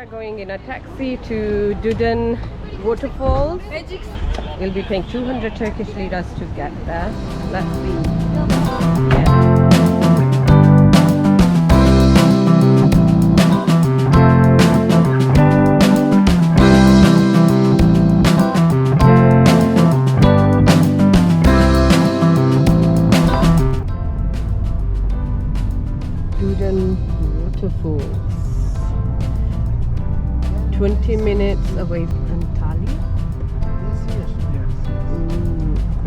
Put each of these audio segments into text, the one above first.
are going in a taxi to Duden waterfalls. We'll be paying 200 Turkish liras to get there. Let's see. Yeah. Duden waterfalls. 20 minutes away from Antalya.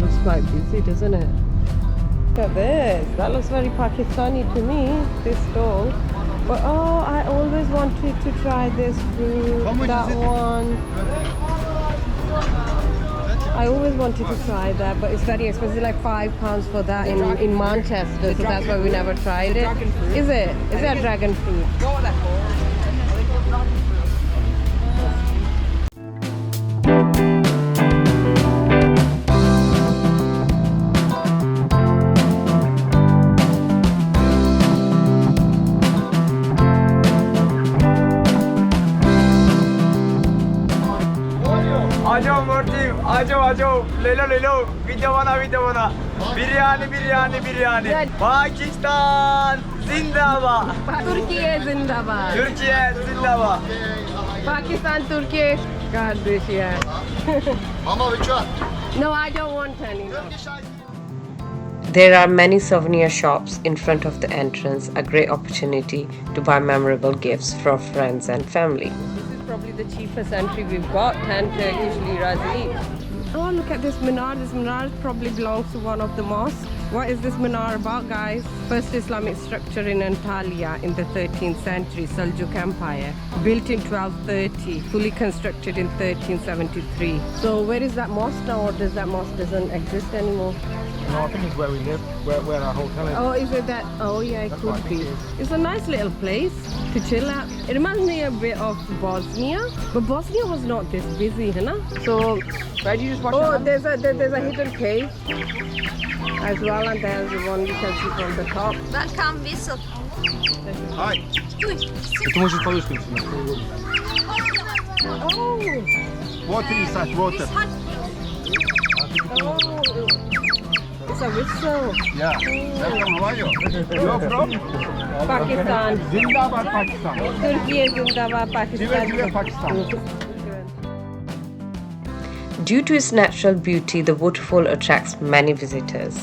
Looks quite busy, doesn't it? Look at this. That looks very Pakistani to me, this stall. But oh, I always wanted to try this fruit, that one. I always wanted to try that, but it's very expensive, like £5 for that in Manchester, so that's why we never tried it. Is it? Is that dragon fruit? Ajo, lelo, video bana. Biryani. Pakistan, zindabad. Türkiye zindabad. Türkiye zindabad. Pakistan, Turkey, kardeş ya. Mama, which one? No, I don't want any. There are many souvenir shops in front of the entrance, a great opportunity to buy memorable gifts for friends and family. This is probably the cheapest entry we've got, 10 Turkish liras each. Oh, look at this minar. This minar probably belongs to one of the mosques. What is this minar about, guys? First Islamic structure in Antalya in the 13th century, Seljuk Empire. Built in 1230, fully constructed in 1373. So where is that mosque now, or does that mosque doesn't exist anymore? No, I think it's where we live, where our hotel is. Oh, is it that? Oh, yeah, it could be. It's a nice little place to chill at. It reminds me a bit of Bosnia, but Bosnia was not this busy, you know? So, Where do you just watch? oh, there's a hidden cave as well, and there's the one you can see from the top. Welcome, whistle. Hi. Ты можешь по-русски написать. Oh, Water inside water. oh, it's a whistle. Yeah. Welcome, how are you? You're from? Pakistan. Zindabad, Pakistan. Türkiye zindabad, Pakistan. Zindabad, Pakistan. Due to its natural beauty, the waterfall attracts many visitors.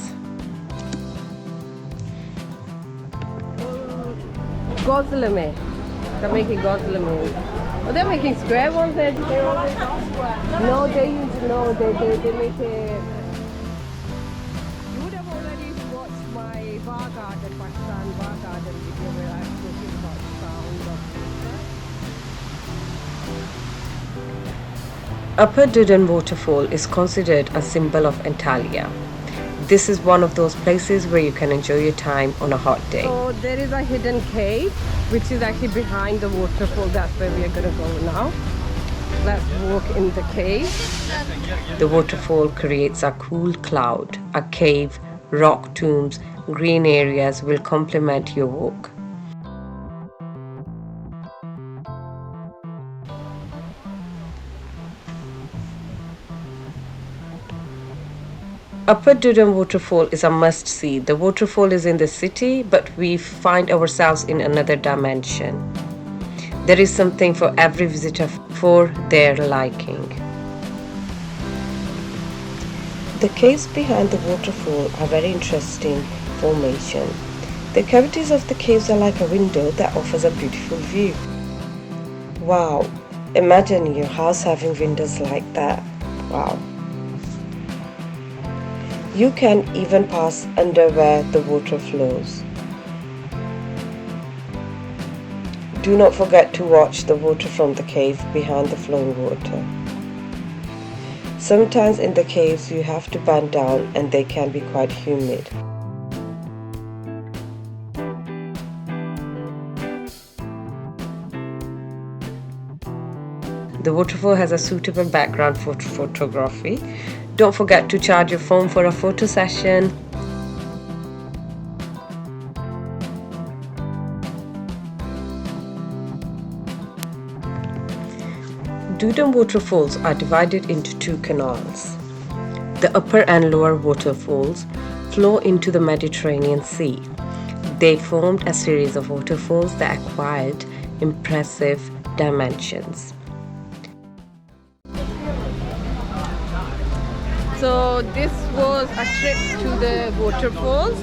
Gozleme. They're making gozleme. Oh, they're making square ones there. No, they make it. You would have already watched my bar garden, Pakistan bar garden video where I'm talking about sound of nature. Upper Duden waterfall is considered a symbol of Antalya. This is one of those places where you can enjoy your time on a hot day. So there is a hidden cave which is actually behind the waterfall. That's where we are going to go now. Let's walk in the cave. The waterfall creates a cool cloud. A cave, rock tombs, green areas will complement your walk. Upper Duden waterfall is a must-see. The waterfall is in the city, but we find ourselves in another dimension. There is something for every visitor for their liking. The caves behind the waterfall are very interesting formation. The cavities of the caves are like a window that offers a beautiful view. Wow! Imagine your house having windows like that. Wow! You can even pass under where the water flows. Do not forget to watch the water from the cave behind the flowing water. Sometimes in the caves you have to bend down and they can be quite humid. The waterfall has a suitable background for photography. Don't forget to charge your phone for a photo session. Dudan waterfalls are divided into two canals. The upper and lower waterfalls flow into the Mediterranean Sea. They formed a series of waterfalls that acquired impressive dimensions. So this was a trip to the waterfalls.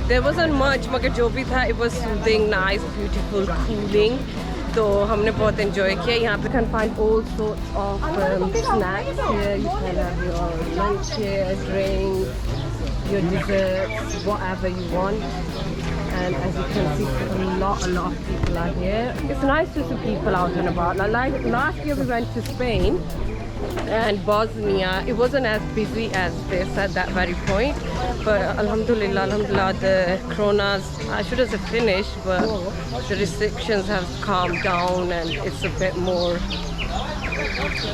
There wasn't much, मगर जो भी था, it was soothing, nice, beautiful, cooling. तो हमने बहुत enjoy किया. यहाँ पे can find all sorts of snacks here. You can have your lunch here, drinks, your desserts, whatever you want. And as you can see, a lot of people are here. It's nice to see people out and about. Like last year we went to Spain and Bosnia. It wasn't as busy as this at that very point, but alhamdulillah, the coronas, I should have finished, but the restrictions have calmed down and it's a bit more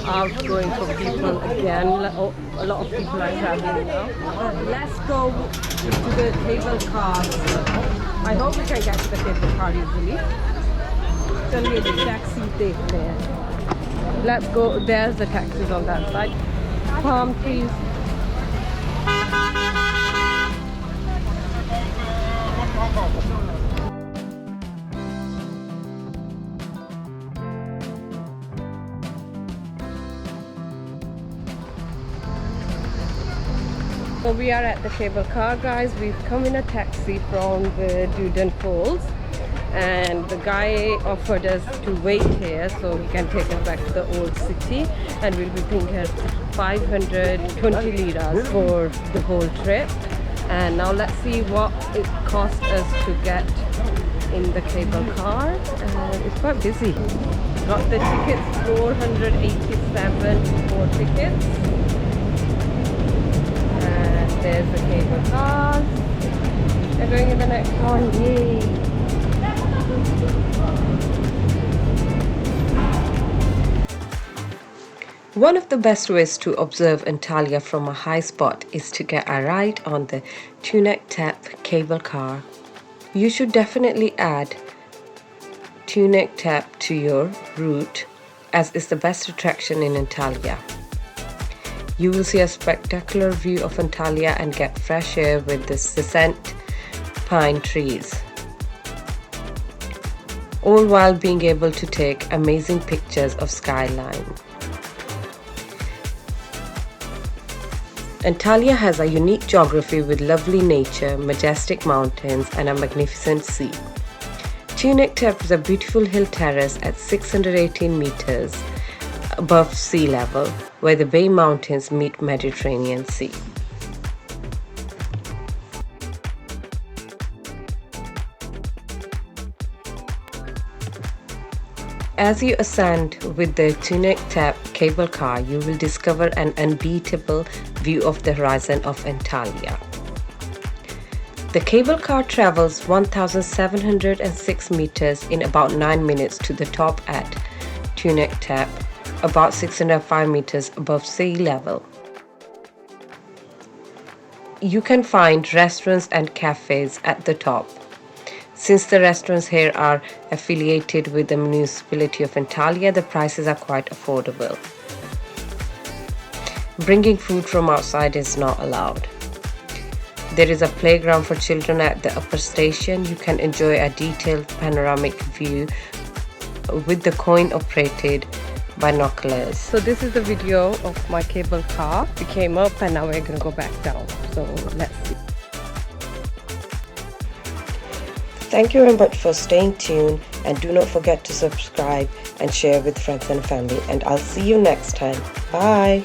outgoing for people again. A lot of people are traveling now. Let's go to the cable car. I hope we can get to the cable car easily. चलिए taxi देखते हैं. Let's go. There's the taxis on that side. Palm trees. So we are at the cable car, guys. We've come in a taxi from the Dudan Falls. And the guy offered us to wait here so he can take us back to the old city, and we'll be paying here 520 liras for the whole trip. And now let's see what it cost us to get in the cable car. And it's quite busy. Got the tickets, 487 for tickets. And there's the cable cars. They're going in the next one. Yay! One of the best ways to observe Antalya from a high spot is to get a ride on the Tunek cable car. You should definitely add Tunek to your route, as it's the best attraction in Antalya. You will see a spectacular view of Antalya and get fresh air with the scent pine trees, all while being able to take amazing pictures of skyline. Antalya has a unique geography with lovely nature, majestic mountains, and a magnificent sea. Tunek is a beautiful hill terrace at 618 meters above sea level, where the Bay Mountains meet Mediterranean Sea. As you ascend with the Tunek cable car, you will discover an unbeatable view of the horizon of Antalya. The cable car travels 1,706 meters in about 9 minutes to the top at Tunek, about 605 meters above sea level. You can find restaurants and cafes at the top. Since the restaurants here are affiliated with the municipality of Antalya, the prices are quite affordable. Bringing food from outside is not allowed. There is a playground for children at the upper station. You can enjoy a detailed panoramic view with the coin-operated binoculars. So this is the video of my cable car. We came up and now we're going to go back down. So let's see. Thank you very much for staying tuned, and do not forget to subscribe and share with friends and family, and I'll see you next time. Bye.